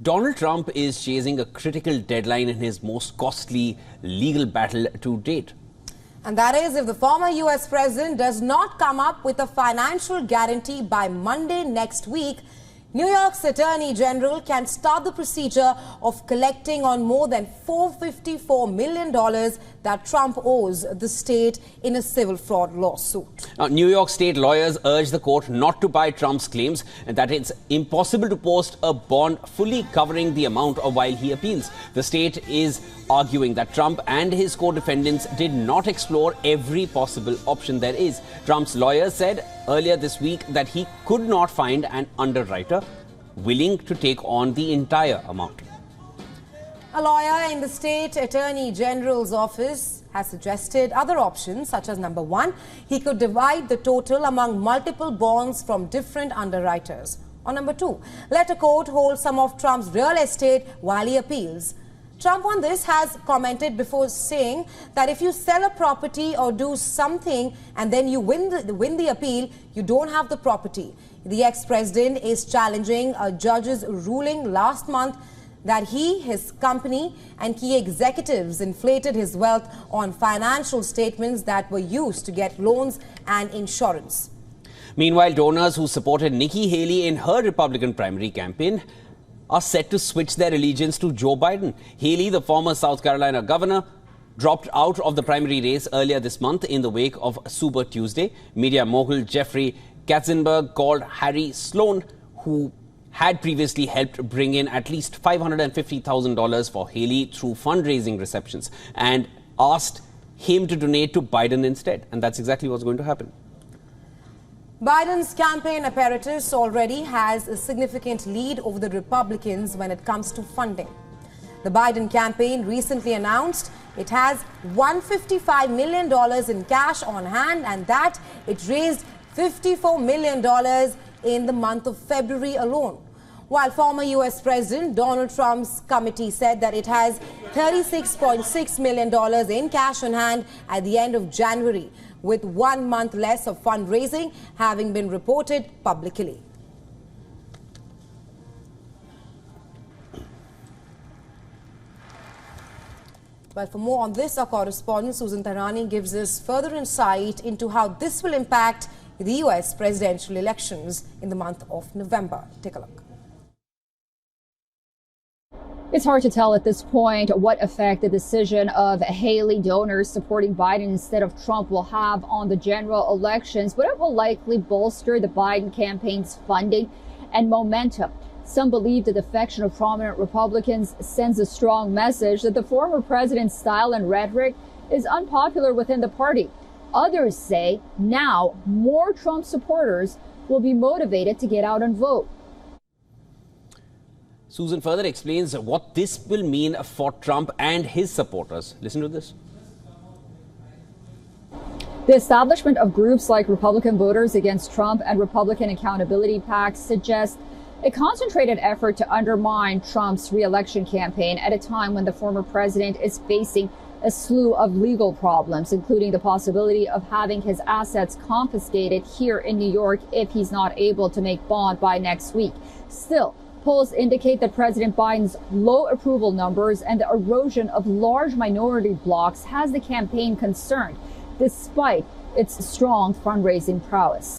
Donald Trump is chasing a critical deadline in his most costly legal battle to date. And that is if the former U.S. president does not come up with a financial guarantee by Monday next week, New York's Attorney General can start the procedure of collecting on more than $454 million that Trump owes the state in a civil fraud lawsuit. Now, New York state lawyers urge the court not to buy Trump's claims and that it's impossible to post a bond fully covering the amount while he appeals. The state is arguing that Trump and his co-defendants did not explore every possible option there is. Trump's lawyers said earlier this week that he could not find an underwriter willing to take on the entire amount. A lawyer in the state attorney general's office has suggested other options, such as number one, he could divide the total among multiple bonds from different underwriters. Or number two, let a court hold some of Trump's real estate while he appeals. Trump on this has commented before saying that if you sell a property or do something and then you win the appeal, you don't have the property. The ex-president is challenging a judge's ruling last month that he, his company and key executives inflated his wealth on financial statements that were used to get loans and insurance. Meanwhile, donors who supported Nikki Haley in her Republican primary campaign are set to switch their allegiance to Joe Biden. Haley, the former South Carolina governor, dropped out of the primary race earlier this month in the wake of Super Tuesday. Media mogul Jeffrey Katzenberg called Harry Sloan, who had previously helped bring in at least $550,000 for Haley through fundraising receptions, and asked him to donate to Biden instead. And that's exactly what's going to happen. Biden's campaign apparatus already has a significant lead over the Republicans when it comes to funding. The Biden campaign recently announced it has $155 million in cash on hand and that it raised $54 million in the month of February alone. While former U.S. President Donald Trump's committee said that it has $36.6 million in cash on hand at the end of January, with 1 month less of fundraising having been reported publicly. But for more on this, our correspondent Susan Tarani gives us further insight into how this will impact the U.S. presidential elections in the month of November. Take a look. It's hard to tell at this point what effect the decision of Haley donors supporting Biden instead of Trump will have on the general elections, but it will likely bolster the Biden campaign's funding and momentum. Some believe the defection of prominent Republicans sends a strong message that the former president's style and rhetoric is unpopular within the party. Others say now more Trump supporters will be motivated to get out and vote. Susan further explains what this will mean for Trump and his supporters. Listen to this. The establishment of groups like Republican Voters Against Trump and Republican Accountability PAC suggests a concentrated effort to undermine Trump's re-election campaign at a time when the former president is facing a slew of legal problems, including the possibility of having his assets confiscated here in New York if he's not able to make bond by next week. Still, polls indicate that President Biden's low approval numbers and the erosion of large minority blocs has the campaign concerned, despite its strong fundraising prowess.